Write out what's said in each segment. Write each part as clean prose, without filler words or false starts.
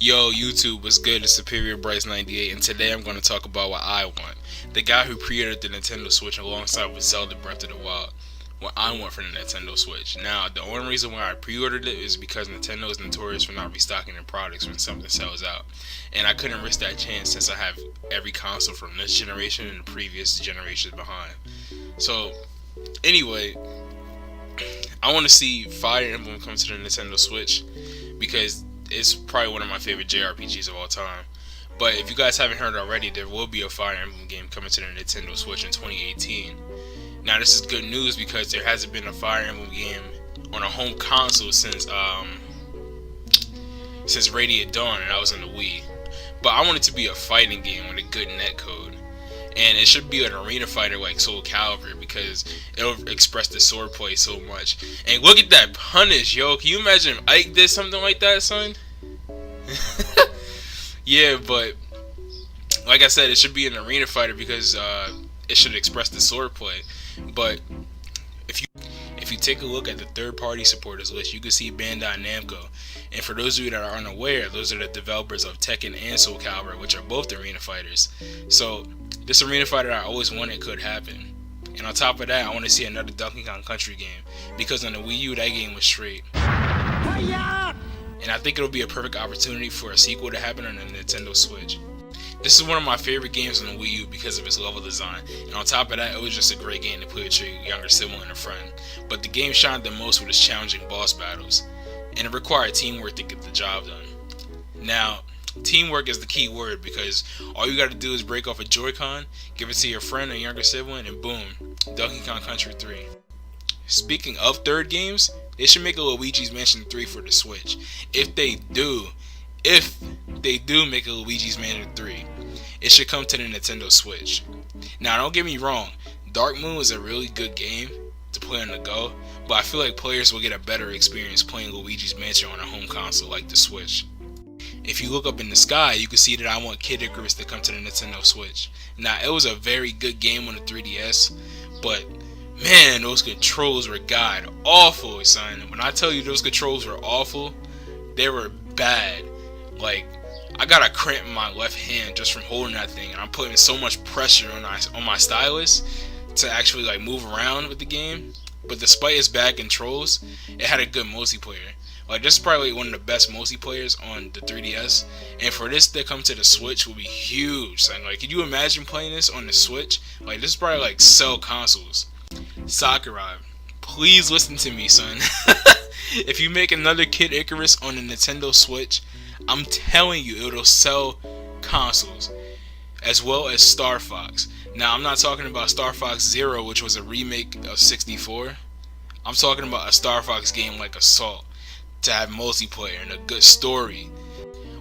Yo, YouTube, what's good? It's Superior Bryce 98, and today I'm going to talk about what I want. The guy who pre-ordered the Nintendo Switch alongside with Zelda Breath of the Wild. What I want for the Nintendo Switch. Now, the only reason why I pre-ordered it is because Nintendo is notorious for not restocking their products when something sells out. And I couldn't risk that chance since I have every console from this generation and the previous generations behind. So, anyway, I want to see Fire Emblem come to the Nintendo Switch because it's probably one of my favorite JRPGs of all time. But if you guys haven't heard already, there will be a Fire Emblem game coming to the Nintendo Switch in 2018. Now this is good news because there hasn't been a Fire Emblem game on a home console since Radiant Dawn, and I was on the Wii. But I want it to be a fighting game with a good netcode. And it should be an arena fighter like Soul Calibur because it'll express the swordplay so much. And look at that punish, yo. Can you imagine if Ike did something like that, son? Yeah, but like I said, it should be an arena fighter because it should express the swordplay. But if you take a look at the third-party supporters list, you can see Bandai Namco. And for those of you that are unaware, those are the developers of Tekken and Soul Calibur, which are both arena fighters. So this arena fighter I always wanted could happen. And on top of that, I want to see another Donkey Kong Country game because on the Wii U that game was straight. And I think it'll be a perfect opportunity for a sequel to happen on the Nintendo Switch. This is one of my favorite games on the Wii U because of its level design, and on top of that, it was just a great game to play with your younger sibling and a friend. But the game shined the most with its challenging boss battles, and it required teamwork to get the job done. Now, teamwork is the key word because all you gotta do is break off a Joy-Con, give it to your friend or younger sibling, and boom, Donkey Kong Country 3. Speaking of third games, they should make a Luigi's Mansion 3 for the Switch. If they do make a Luigi's Mansion 3, it should come to the Nintendo Switch. Now, don't get me wrong, Dark Moon is a really good game to play on the go, but I feel like players will get a better experience playing Luigi's Mansion on a home console like the Switch. If you look up in the sky, you can see that I want Kid Icarus to come to the Nintendo Switch. Now, it was a very good game on the 3DS, but man, those controls were god awful, son. When I tell you those controls were awful, they were bad. Like, I got a cramp in my left hand just from holding that thing, and I'm putting so much pressure on my stylus to actually like move around with the game. But despite its bad controls, it had a good multiplayer. Like, this is probably one of the best multiplayers on the 3DS, and for this to come to the Switch will be huge, son. Like, could you imagine playing this on the Switch? Like, this is probably like sell consoles. Sakurai, please listen to me, son. If you make another Kid Icarus on the Nintendo Switch, I'm telling you, it'll sell consoles, as well as Star Fox. Now, I'm not talking about Star Fox Zero, which was a remake of 64. I'm talking about a Star Fox game like Assault, to have multiplayer and a good story.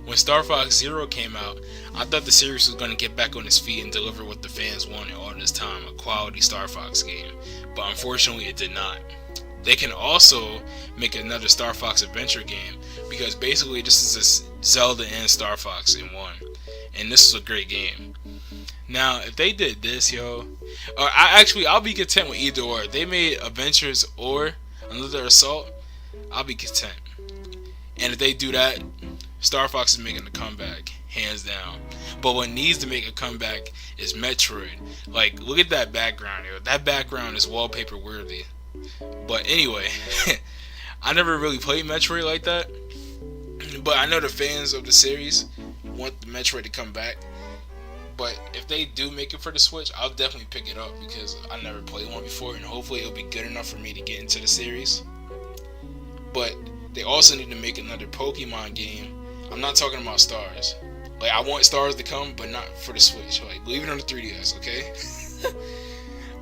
When Star Fox Zero came out, I thought the series was going to get back on its feet and deliver what the fans wanted all this time, a quality Star Fox game. But unfortunately, it did not. They can also make another Star Fox adventure game because basically this is a Zelda and Star Fox in one, and this is a great game. Now, if they did this, I'll be content with either or. If they made Adventures or another Assault, I'll be content. And if they do that, Star Fox is making a comeback, hands down. But what needs to make a comeback is Metroid. Like, look at that background, yo. That background is wallpaper worthy. But anyway, I never really played Metroid like that, but I know the fans of the series want the Metroid to come back. But if they do make it for the Switch, I'll definitely pick it up because I never played one before, and hopefully it'll be good enough for me to get into the series. But they also need to make another Pokemon game. I'm not talking about Stars. Like, I want Stars to come, but not for the Switch. Like, leave it on the 3DS, okay?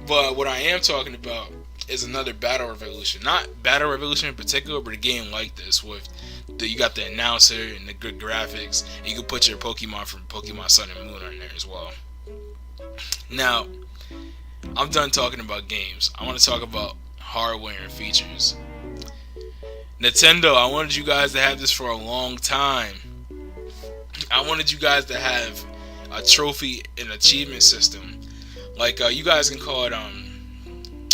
But what I am talking about is another Battle Revolution. Not Battle Revolution in particular, but a game like this with you got the announcer and the good graphics, and you can put your Pokemon from Pokemon Sun and Moon on there as well. Now, I'm done talking about games. I want to talk about hardware and features. Nintendo, I wanted you guys to have this for a long time. I wanted you guys to have a trophy and achievement system. Like, you guys can call it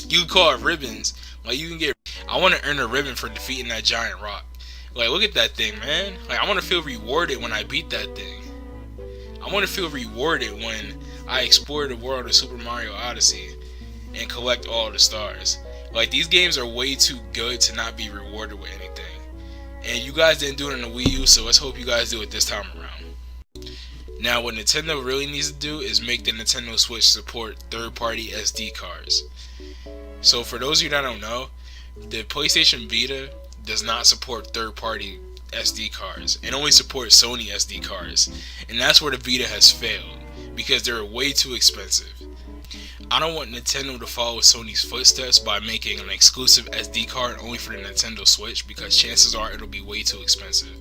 you can call it ribbons. Like, you can get. I want to earn a ribbon for defeating that giant rock. Like, look at that thing, man. Like, I want to feel rewarded when I beat that thing. I want to feel rewarded when I explore the world of Super Mario Odyssey and collect all the stars. Like, these games are way too good to not be rewarded with anything. And you guys didn't do it in the Wii U, so let's hope you guys do it this time around. Now, what Nintendo really needs to do is make the Nintendo Switch support third-party SD cards. So for those of you that don't know, the PlayStation Vita does not support third-party SD cards. It only supports Sony SD cards. And that's where the Vita has failed, because they're way too expensive. I don't want Nintendo to follow Sony's footsteps by making an exclusive SD card only for the Nintendo Switch, because chances are it'll be way too expensive.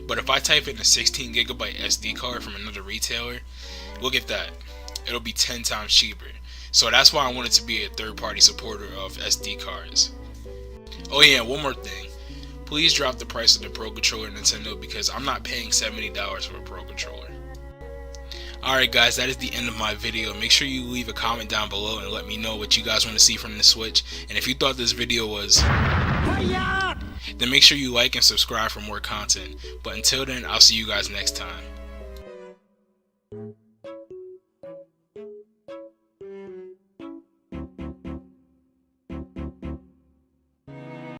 But if I type in a 16GB SD card from another retailer, look at that. It'll be 10 times cheaper. So that's why I want it to be a third-party supporter of SD cards. Oh yeah, one more thing. Please drop the price of the Pro Controller, Nintendo, because I'm not paying $70 for a Pro Controller. Alright guys, that is the end of my video. Make sure you leave a comment down below and let me know what you guys want to see from the Switch. And if you thought this video was... then make sure you like and subscribe for more content. But until then, I'll see you guys next time.